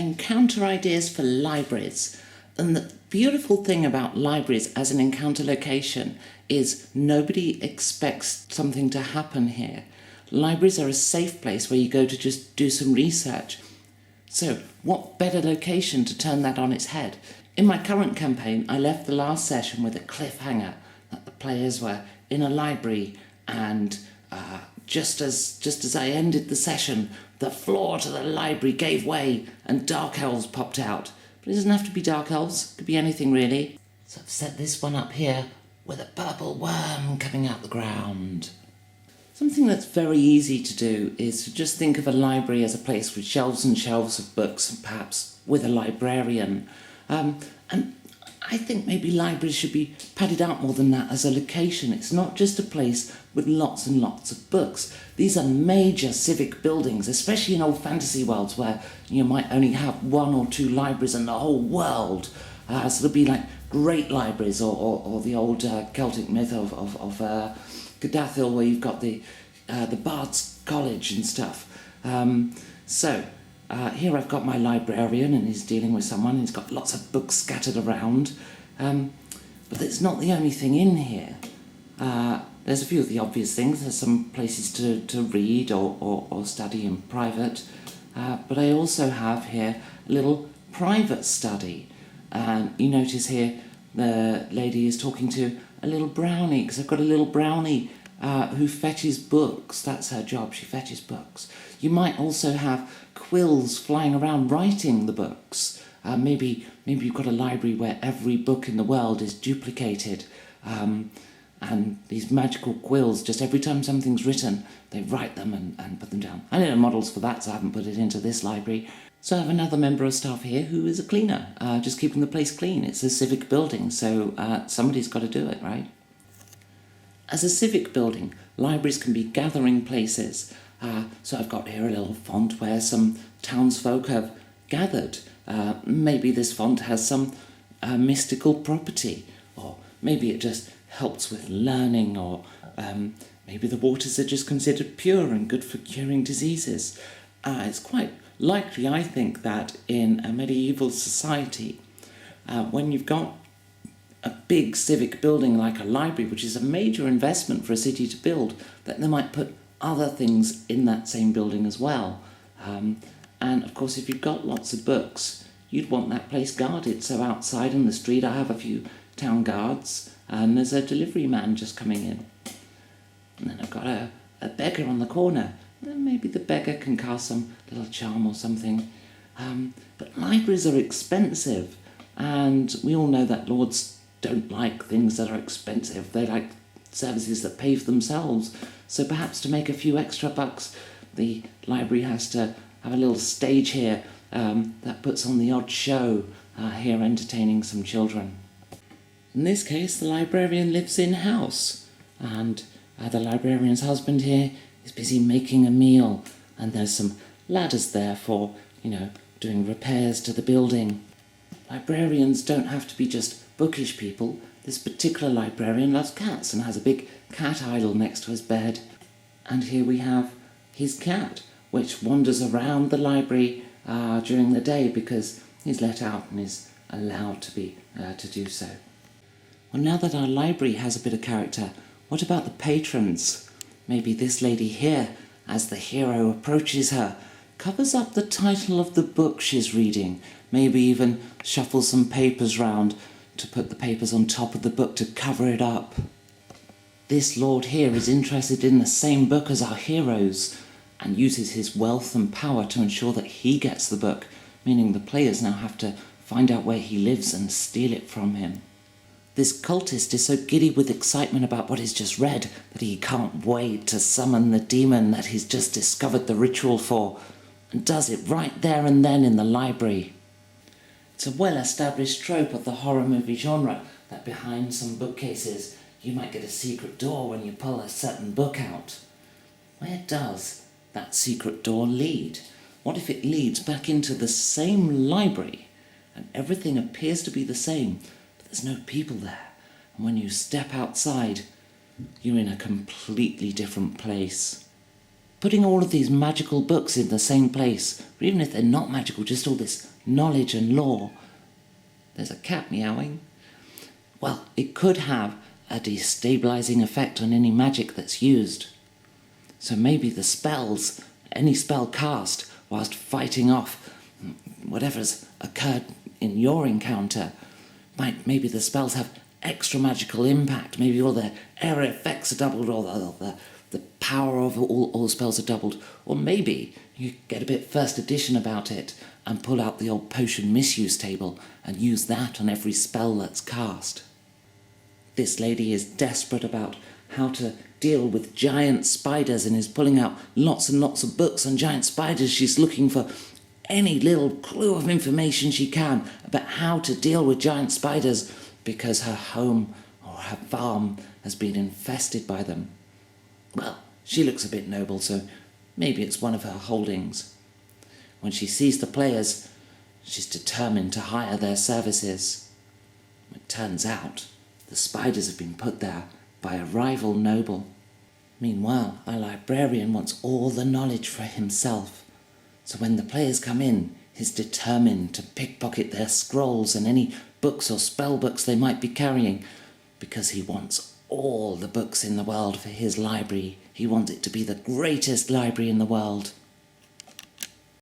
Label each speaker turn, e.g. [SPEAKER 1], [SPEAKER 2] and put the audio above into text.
[SPEAKER 1] encounter ideas for libraries. And the beautiful thing about libraries as an encounter location is nobody expects something to happen here. Libraries are a safe place where you go to just do some research. So what better location to turn that on its head? In my current campaign, I left the last session with a cliffhanger that the players were in a library, and just as I ended the session, the floor to the library gave way and dark elves popped out. But it doesn't have to be dark elves, it could be anything really. So I've set this one up here with a purple worm coming out the ground. Something that's very easy to do is to just think of a library as a place with shelves and shelves of books, and perhaps with a librarian. And I think maybe libraries should be padded out more than that as a location. It's not just a place with lots and lots of books. These are major civic buildings, especially in old fantasy worlds where you might only have one or two libraries in the whole world. So it'll be like great libraries, or the old Celtic myth of Gadathil, where you've got the Bard's College and stuff. Here I've got my librarian, and he's dealing with someone. He's got lots of books scattered around. But it's not the only thing in here. There's a few of the obvious things. There's some places to read or study in private. But I also have here a little private study. And you notice here the lady is talking to a little brownie, because I've got a little brownie who fetches books. That's her job, she fetches books. You might also have quills flying around writing the books. Maybe you've got a library where every book in the world is duplicated, and these magical quills, just every time something's written, they write them and put them down. I know models for that, so I haven't put it into this library. So I have another member of staff here who is a cleaner, just keeping the place clean. It's a civic building, so somebody's got to do it, right? As a civic building, libraries can be gathering places. So I've got here a little font where some townsfolk have gathered. Maybe this font has some mystical property, or maybe it just helps with learning, or maybe the waters are just considered pure and good for curing diseases. It's quite likely, I think, that in a medieval society, when you've got a big civic building like a library, which is a major investment for a city to build, that they might put other things in that same building as well. And of course, if you've got lots of books, you'd want that place guarded. So outside in the street, I have a few town guards, and there's a delivery man just coming in. And then I've got a beggar on the corner. Then maybe the beggar can cast some little charm or something. But libraries are expensive, and we all know that lords don't like things that are expensive. They like services that pay for themselves. So perhaps to make a few extra bucks, the library has to have a little stage here that puts on the odd show, here entertaining some children. In this case, the librarian lives in-house, and the librarian's husband here is busy making a meal, and there's some ladders there for, doing repairs to the building. Librarians don't have to be just bookish people. This particular librarian loves cats and has a big cat idol next to his bed. And here we have his cat, which wanders around the library during the day because he's let out and is allowed to do so. Well, now that our library has a bit of character, what about the patrons? Maybe this lady here, as the hero approaches her, covers up the title of the book she's reading, maybe even shuffles some papers round to put the papers on top of the book to cover it up. This lord here is interested in the same book as our heroes, and uses his wealth and power to ensure that he gets the book, meaning the players now have to find out where he lives and steal it from him. This cultist is so giddy with excitement about what he's just read that he can't wait to summon the demon that he's just discovered the ritual for, and does it right there and then in the library. It's a well-established trope of the horror movie genre that behind some bookcases you might get a secret door when you pull a certain book out. Where does that secret door lead? What if it leads back into the same library and everything appears to be the same, but there's no people there, and when you step outside, you're in a completely different place? putting all of these magical books in the same place, or even if they're not magical, just all this knowledge and lore. There's a cat meowing. Well, it could have a destabilizing effect on any magic that's used. So maybe the spells, any spell cast whilst fighting off whatever's occurred in your encounter, maybe the spells have extra magical impact. Maybe all their area effects are doubled, or the power of all spells are doubled. Or maybe you get a bit first edition about it and pull out the old potion misuse table and use that on every spell that's cast. This lady is desperate about how to deal with giant spiders and is pulling out lots and lots of books on giant spiders. She's looking for any little clue of information she can about how to deal with giant spiders because her home or her farm has been infested by them. Well, she looks a bit noble, so maybe it's one of her holdings. When she sees the players, she's determined to hire their services. It turns out the spiders have been put there by a rival noble. Meanwhile, our librarian wants all the knowledge for himself. So when the players come in, he's determined to pickpocket their scrolls and any books or spell books they might be carrying, because he wants all the books in the world for his library. He wants it to be the greatest library in the world.